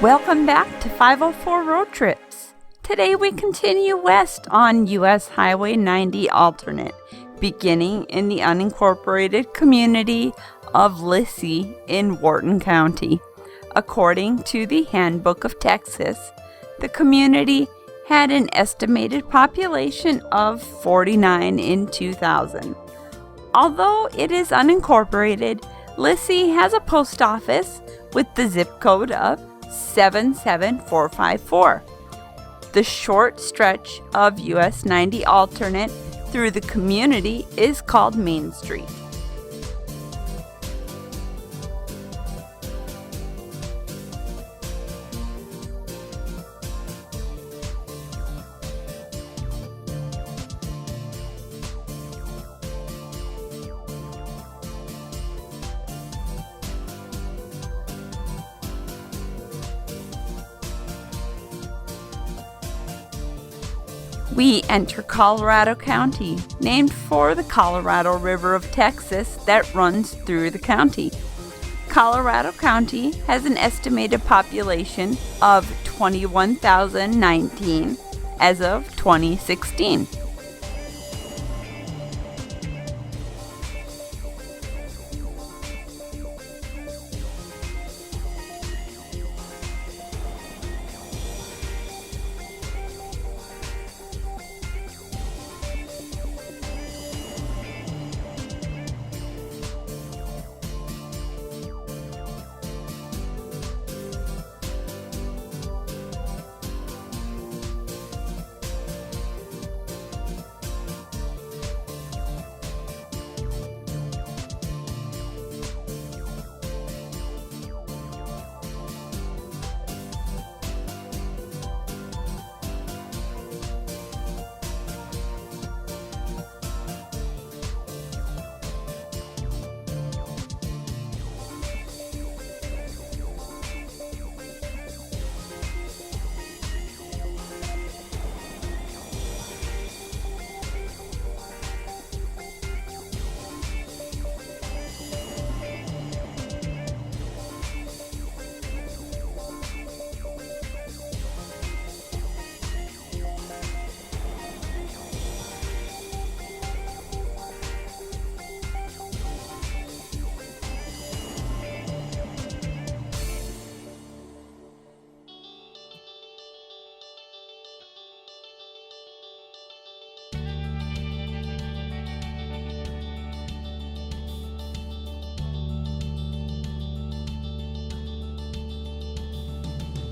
Welcome back to 504 Road Trips. Today we continue west on US Highway 90 alternate, beginning in the unincorporated community of Lissie in Wharton County. According to the Handbook of Texas, the community had an estimated population of 49 in 2000. Although it is unincorporated, Lissie has a post office with the zip code of 77454. The short stretch of US-90 alternate through the community is called Main Street. We enter Colorado County, named for the Colorado River of Texas that runs through the county. Colorado County has an estimated population of 21,019 as of 2016.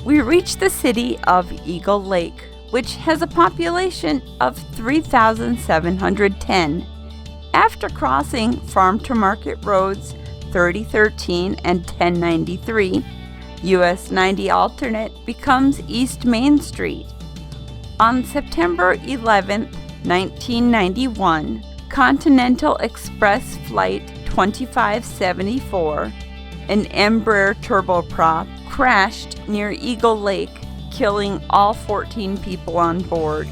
We reach the city of Eagle Lake, which has a population of 3,710. After crossing farm-to-market roads 3013 and 1093, US 90 alternate becomes East Main Street. On September 11, 1991, Continental Express Flight 2574, an Embraer turboprop, crashed near Eagle Lake, killing all 14 people on board.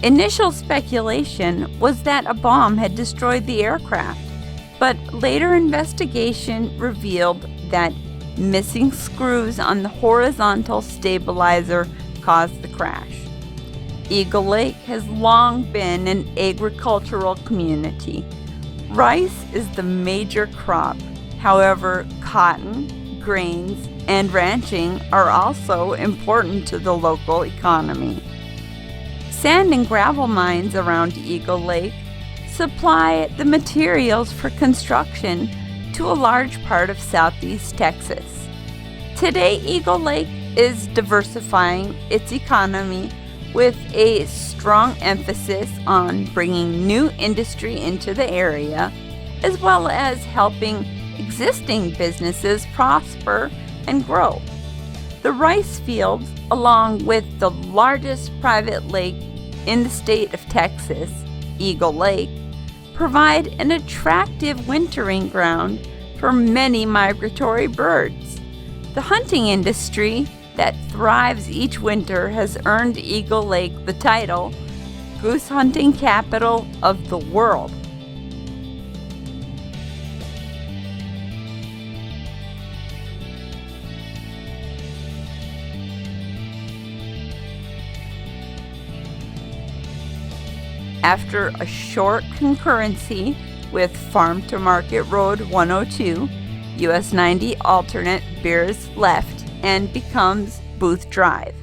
Initial speculation was that a bomb had destroyed the aircraft, but later investigation revealed that missing screws on the horizontal stabilizer caused the crash. Eagle Lake has long been an agricultural community. Rice is the major crop. However, cotton, grains, and ranching are also important to the local economy. Sand and gravel mines around Eagle Lake supply the materials for construction to a large part of southeast Texas. Today, Eagle Lake is diversifying its economy with a strong emphasis on bringing new industry into the area, as well as helping existing businesses prosper and grow. The rice fields, along with the largest private lake in the state of Texas, Eagle Lake, provide an attractive wintering ground for many migratory birds. The hunting industry that thrives each winter has earned Eagle Lake the title Goose Hunting Capital of the World. After a short concurrency with Farm to Market Road 102, US 90 alternate bears left and becomes Booth Drive.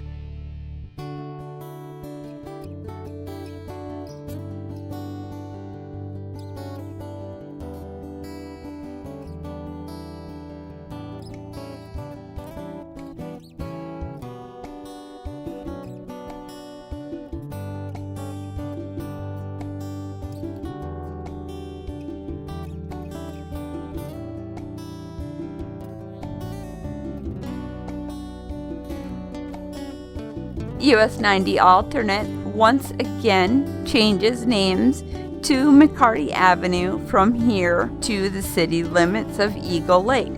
US 90 alternate once again changes names to McCarty Avenue from here to the city limits of Eagle Lake.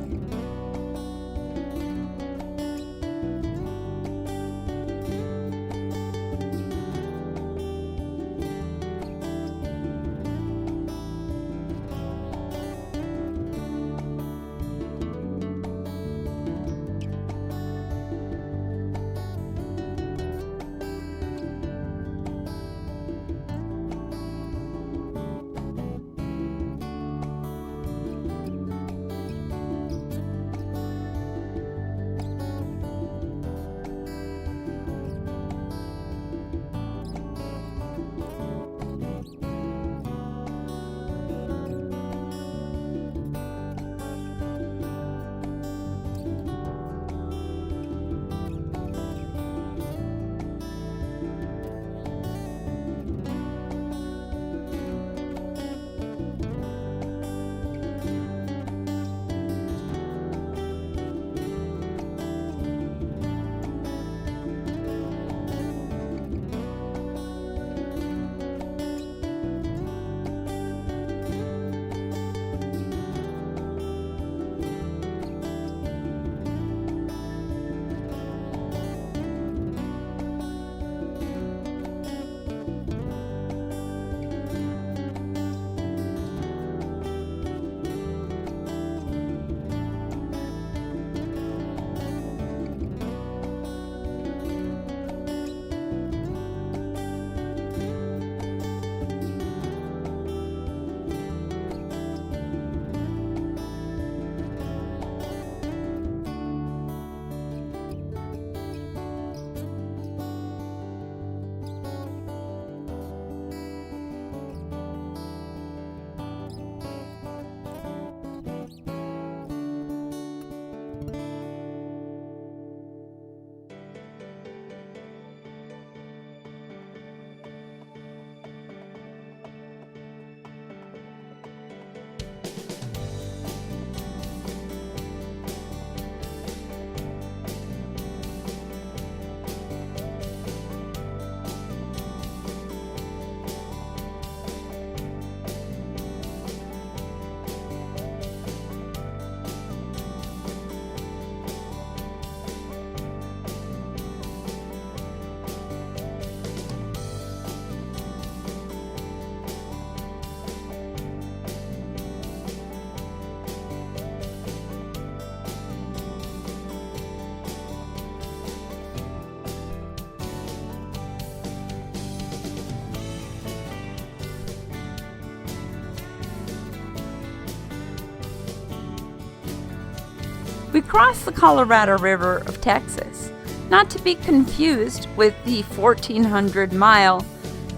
We cross the Colorado River of Texas, not to be confused with the 1,400-mile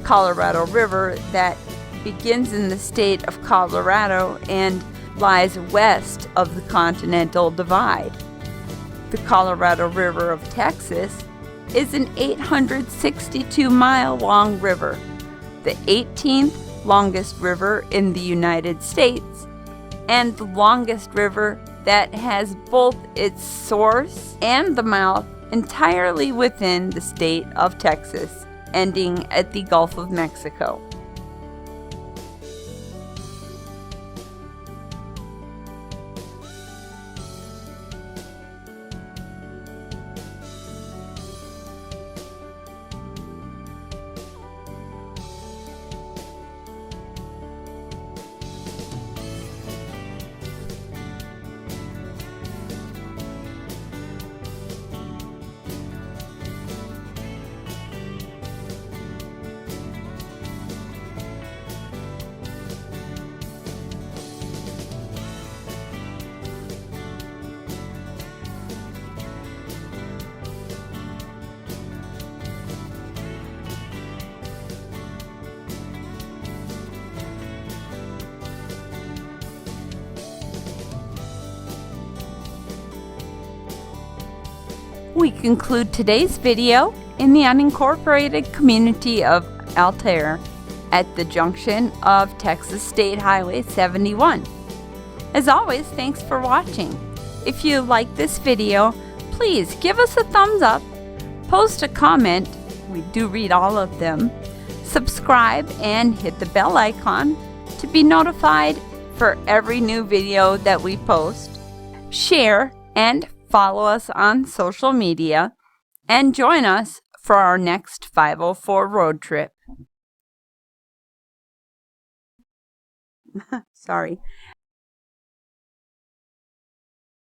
Colorado River that begins in the state of Colorado and lies west of the Continental Divide. The Colorado River of Texas is an 862-mile-long river, the 18th longest river in the United States, and the longest river that has both its source and the mouth entirely within the state of Texas, ending at the Gulf of Mexico. We conclude today's video in the unincorporated community of Altair at the junction of Texas State Highway 71. As always, thanks for watching. If you like this video, please give us a thumbs up, post a comment, we do read all of them, subscribe and hit the bell icon to be notified for every new video that we post. Share and follow us on social media and join us for our next 504 road trip. Sorry.